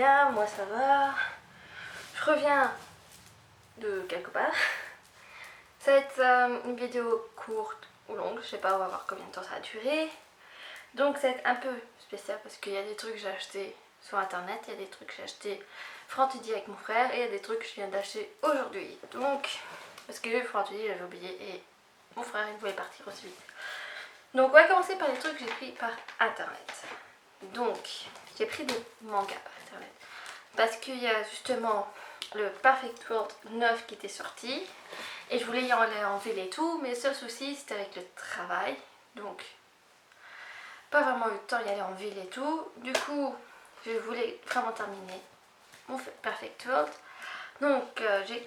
bien, moi ça va. Je reviens de quelque part. Ça va être une vidéo courte ou longue, je sais pas, on va voir combien de temps ça a duré. Donc ça va être un peu spécial parce qu'il y a des trucs que j'ai acheté sur internet, il y a des trucs que j'ai acheté Frantudy avec mon frère et il y a des trucs que je viens d'acheter aujourd'hui. Donc, parce que Frantudy j'avais oublié et mon frère il voulait partir aussi vite. Donc on va commencer par les trucs que j'ai pris par internet. Donc j'ai pris des mangas par internet parce qu'il y a justement le Perfect World 9 qui était sorti et je voulais y aller en ville et tout, mais le seul souci c'était avec le travail, donc pas vraiment eu le temps d'y aller en ville et tout. Du coup je voulais vraiment terminer mon Perfect World, donc j'ai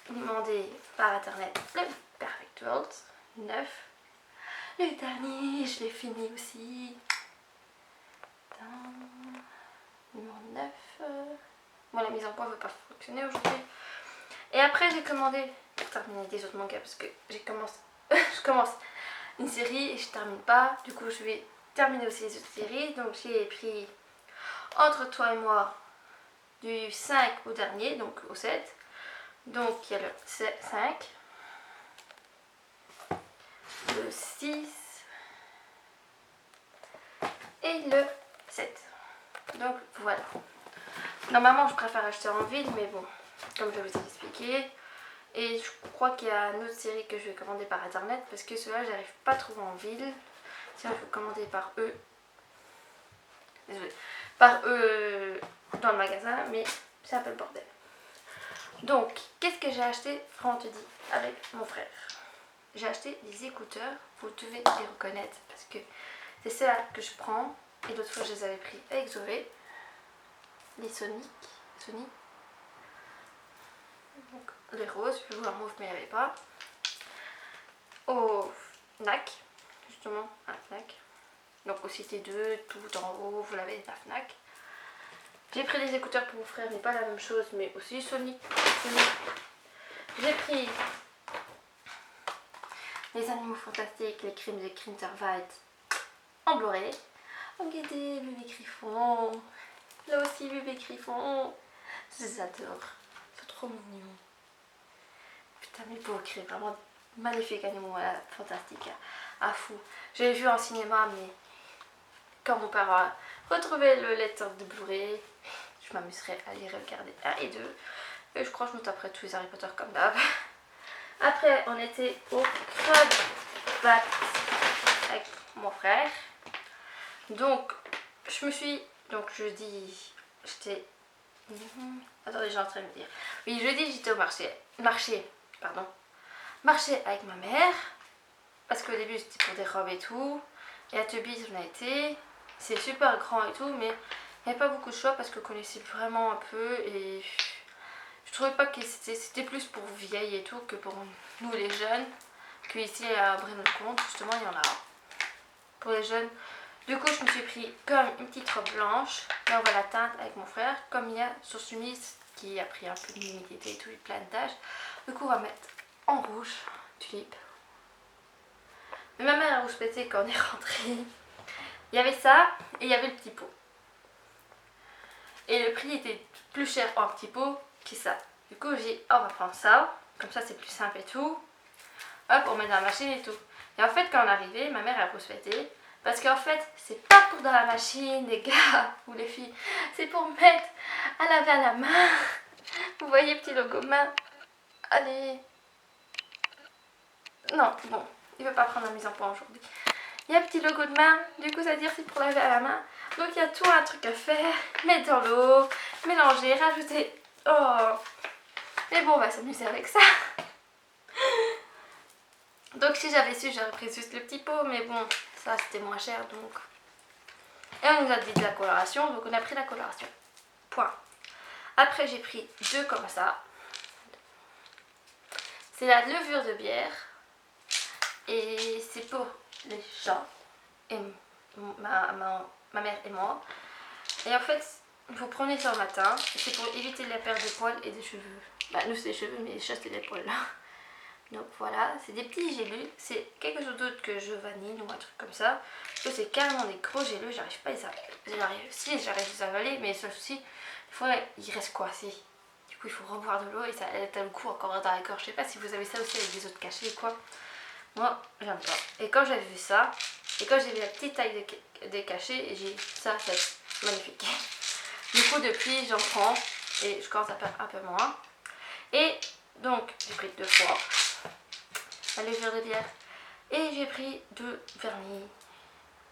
demandé par internet le Perfect World 9. Le dernier, je l'ai fini aussi. Numéro 9. Bon, la mise en point ne veut pas fonctionner aujourd'hui. Et après, j'ai commandé pour terminer des autres mangas parce que je commence une série et je termine pas. Du coup, je vais terminer aussi les autres séries. Donc, j'ai pris Entre toi et moi du 5 au dernier, donc au 7. Donc, il y a le 5, le 6 et le 7. Donc, voilà. Normalement, je préfère acheter en ville, mais bon, comme je vous ai expliqué. Et je crois qu'il y a une autre série que je vais commander par internet parce que ceux-là, j'arrive pas à trouver en ville. Sinon, il faut commander par eux. Désolée. Par eux dans le magasin, mais c'est un peu le bordel. Donc, qu'est-ce que j'ai acheté Frantudy avec mon frère? J'ai acheté des écouteurs, vous devez les reconnaître parce que c'est ceux-là que je prends. Et d'autres fois, je les avais pris avec Zoé. Les Sony. Donc, les roses, je voulais en mauve mais il n'y avait pas. Au FNAC, justement, à FNAC. Donc au CT2, tout en haut, vous l'avez à FNAC. J'ai pris des écouteurs pour mon frère, mais pas la même chose, mais aussi Sony. J'ai pris les Animaux Fantastiques, les Crimes et Crintervite en Blu-ray. Regardez, bébé Griffon. Là aussi, bébé Griffon. Je les adore. C'est trop mignon. Putain, mais beau cri, vraiment magnifique animaux fantastique, à fou. Je l'ai vu en cinéma, mais quand mon père a retrouvé le lecteur de Blu-ray, je m'amuserais à les regarder 1 et 2. Et je crois que je me taperai tous les Harry Potter comme d'hab. Après, on était au Crab Bat avec mon frère. Donc, je me suis. Donc, jeudi, j'étais. Attendez, j'ai en train de me dire. Oui, jeudi, j'étais au marché avec ma mère. Parce qu'au début, c'était pour des robes et tout. Et à Tubis, on a été. C'est super grand et tout, mais il n'y avait pas beaucoup de choix parce que je connaissais vraiment un peu. Et je trouvais pas que c'était plus pour vieilles et tout que pour nous les jeunes. Que ici à Braine-le-Comte, justement, il y en a pour les jeunes. Du coup, je me suis pris comme une petite robe blanche. Là, on va la teindre avec mon frère. Comme il y a sur chemise qui a pris un peu d'humidité et tout, et plein de taches. Du coup, on va mettre en rouge, tulipe. Mais ma mère a rouspété quand on est rentré. Il y avait ça et il y avait le petit pot. Et le prix était plus cher en petit pot que ça. Du coup, j'ai dit, oh, on va prendre ça. Comme ça, c'est plus simple et tout. Hop, on met dans la machine et tout. Et en fait, quand on est arrivé, ma mère a rouspété. Parce qu'en fait, c'est pas pour dans la machine, les gars ou les filles. C'est pour mettre à laver à la main. Vous voyez, petit logo main. Allez. Non, bon, il veut pas prendre la mise en point aujourd'hui. Il y a un petit logo de main, du coup ça veut dire c'est pour laver à la main. Donc il y a tout un truc à faire. Mettre dans l'eau, mélanger, rajouter. Oh. Mais bon, on va s'amuser avec ça. Donc si j'avais su, j'aurais pris juste le petit pot, mais bon, ça c'était moins cher donc. Et on nous a dit de la coloration, donc on a pris la coloration. Point. Après j'ai pris 2 comme ça. C'est la levure de bière. Et c'est pour les gens. Et ma mère et moi. Et en fait, vous prenez ça le matin. C'est pour éviter la perte de poils et des cheveux. Bah nous c'est des cheveux, mais les chats c'est des poils là. Donc voilà, c'est des petits gélus. C'est quelque chose d'autre que je vanille ou un truc comme ça. Parce que c'est carrément des gros gélus. J'arrive pas à les avaler. Si, j'arrive à les avaler, mais sauf si, des fois, il reste coincé. Du coup, il faut reboire de l'eau et ça a le coup encore dans la gorge. Je sais pas si vous avez ça aussi avec des autres cachets ou quoi. Moi, j'aime pas. Et quand j'avais vu ça, et quand j'ai vu la petite taille des cachets, j'ai dit ça, c'est magnifique. Du coup, depuis, j'en prends et je commence à perdre un peu moins. Et donc, j'ai pris 2 fois la levure de bière et j'ai pris 2 vernis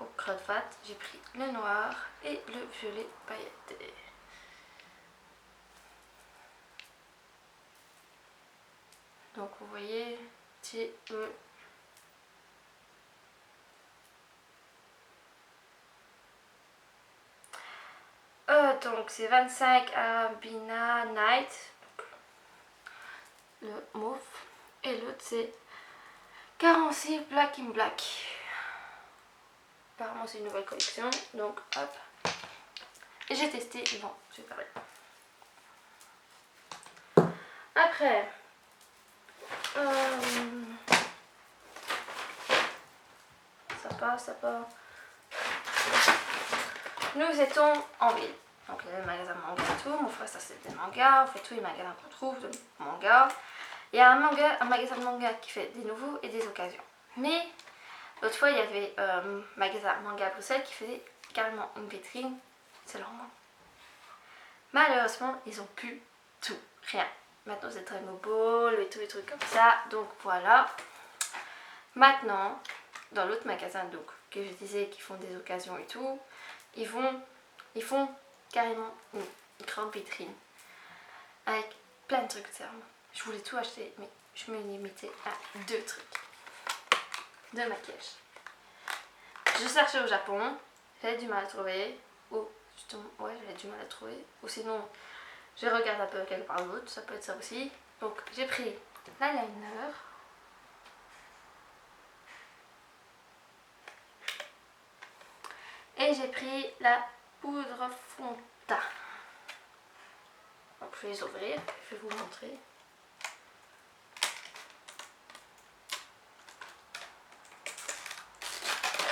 au crevate. J'ai pris le noir et le violet pailleté. Donc, vous voyez, c'est donc c'est 25 Arabina Night, le mauve, et l'autre c'est 46 Black in Black. Apparemment c'est une nouvelle collection, donc hop. Et j'ai testé, bon, c'est pareil. Après, ça part. Nous étions en ville. Donc il y avait le magasin de manga et tout. Mon frère, ça c'est des mangas. On fait tous les magasins qu'on trouve de manga. Il y a un magasin de manga qui fait des nouveaux et des occasions. Mais l'autre fois, il y avait un magasin manga à Bruxelles qui faisait carrément une vitrine. C'est leur nom. Malheureusement, ils ont plus tout. Rien. Maintenant, c'est Dragon Ball et tous les trucs comme ça. Donc voilà. Maintenant, dans l'autre magasin donc, que je disais qui font des occasions et tout, ils font carrément une grande vitrine avec plein de trucs de serment. Je voulais tout acheter, mais je me limitais à 2 trucs de maquillage. Je cherchais au Japon, j'avais du mal à trouver, ou justement, ouais, j'avais du mal à trouver, ou sinon, je regarde un peu quelque part d'autre, ça peut être ça aussi. Donc, j'ai pris l'eyeliner. Et j'ai pris la poudre fond de teint. Donc je vais les ouvrir, je vais vous montrer.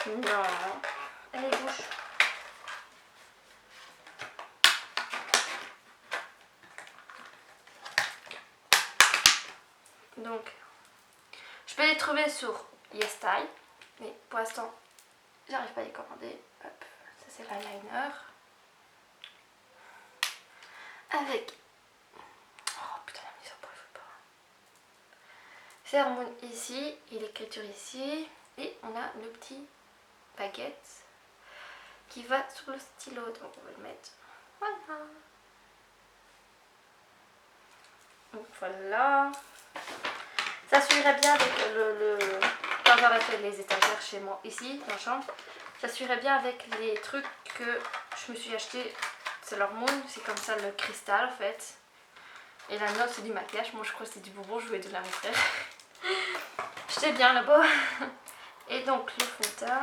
Non, elle est bouche. Donc, je peux les trouver sur YesStyle, mais pour l'instant, j'arrive pas à les commander. Hop, ça c'est l'eyeliner. Avec... Oh putain, la mise en point, je veux pas. Pheromone ici, et l'écriture ici. Et on a le petit baguette qui va sur le stylo. Donc on va le mettre. Voilà. Donc voilà. Ça suffirait bien avec quand j'aurais fait les étagères chez moi, ici, dans la chambre. Ça suffirait bien avec les trucs que je me suis acheté. C'est leur Moon, c'est comme ça le cristal en fait. Et la note c'est du maquillage, moi je crois que c'est du bonbon, je vais donner à mon frère. J'étais bien là-bas. Et donc le fond de teint.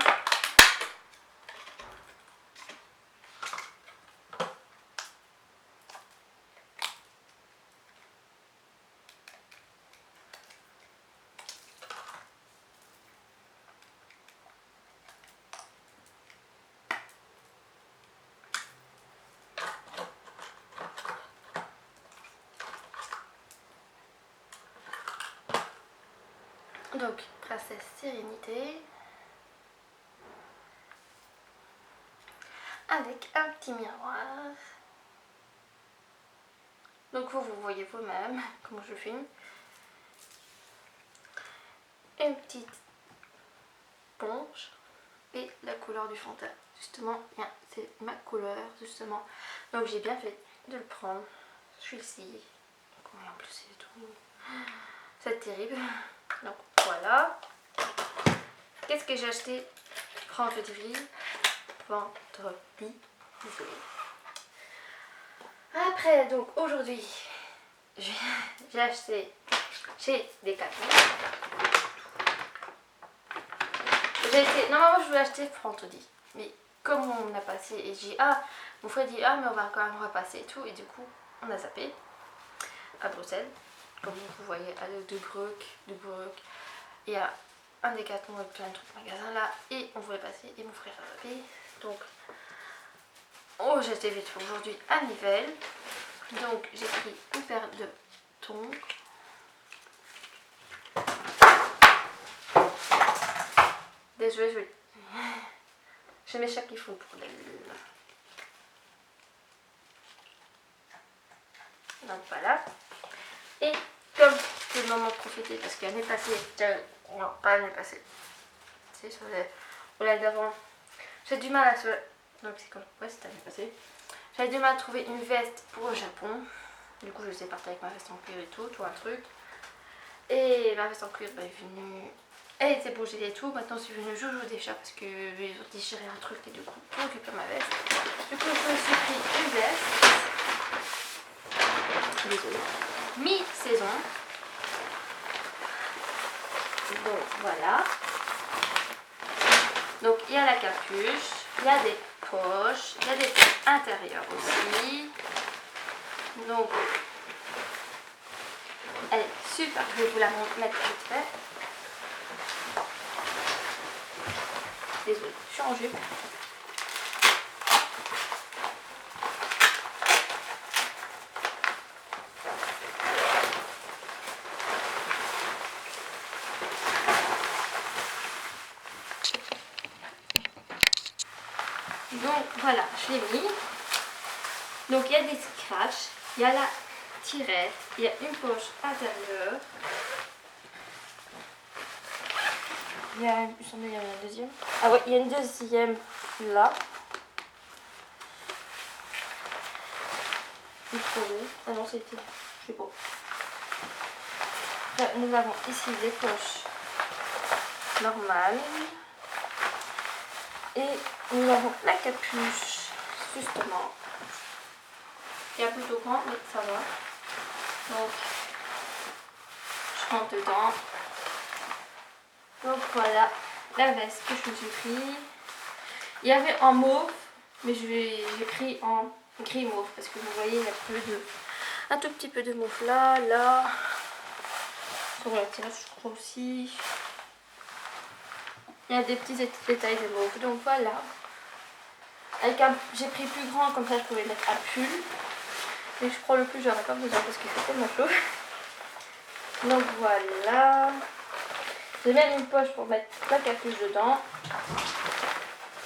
Donc, Princesse Sérénité. Avec un petit miroir. Donc vous voyez vous-même comment je filme. Une petite ponche. Et la couleur du fond de teint. Justement, c'est ma couleur, justement. Donc j'ai bien fait de le prendre. Celui-ci. En plus, c'est tout. C'est terrible. Donc voilà. Qu'est-ce que j'ai acheté vendredi? Désolée. Après, donc aujourd'hui, j'ai acheté chez Decathlon. Normalement, je voulais acheter vendredi. Mais comme on a passé, et j'ai mon frère dit mais on va quand même repasser et tout. Et du coup, on a zappé à Bruxelles. comme vous voyez, à de Brook. Il y a un Décathlon avec plein de trucs magasin là, et on voulait passer, et mon frère a fait. Donc, oh, j'étais vite fait aujourd'hui à Nivelles. Donc, j'ai pris une paire de tongs. Désolée, j'ai mes chats qui font pour les... Donc voilà. Et comme c'est le moment de profiter, parce que l'année passée, non pas l'année passée, c'est sur l'année d'avant, j'ai du mal à se... Donc c'est quand? Ouais, c'était l'année passée. J'avais du mal à trouver une veste pour le Japon. Du coup je suis partie avec ma veste en cuir et tout un truc. Et ma veste en cuir est venue... Elle était bougée et tout. Maintenant c'est venu joujou des chats parce que ils ont déchiré un truc et du coup pour occuper ma veste. Du coup je me suis pris une veste. Désolée. Mi-saison. Donc voilà. Donc il y a la capuche, il y a des poches, il y a des poches intérieures aussi. Donc elle est super, je vais vous la mettre vite fait. Désolée, je suis en jupe. Donc voilà, je l'ai mis. Donc il y a des scratchs, il y a la tirette, il y a une poche intérieure. Il y a une deuxième. Ah ouais, il y a une deuxième là. Ah non, c'était... Je sais pas. Là, nous avons ici des poches normales. Et nous avons la capuche, justement. Il y a plutôt grand, mais ça va. Donc, je rentre dedans. Donc voilà, la veste que je me suis pris. Il y avait en mauve, mais j'ai pris en gris mauve. Parce que vous voyez, il y a un tout petit peu de mauve là, là. Sur la tirage, je crois aussi. Il y a des petits détails de mauve. Donc voilà. J'ai pris plus grand, comme ça je pouvais mettre un pull. Mais je crois le plus, j'aurais pas besoin parce qu'il fait tellement chaud. Donc voilà. J'ai même une poche pour mettre la capuche dedans.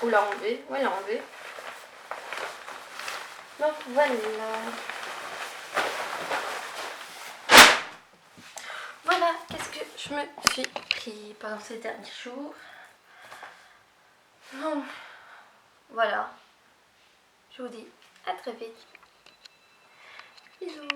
Ou la enlever. Ouais, la enlever. Donc voilà. Voilà, qu'est-ce que je me suis pris pendant ces derniers jours. Donc, voilà. Je vous dis à très vite. Bisous.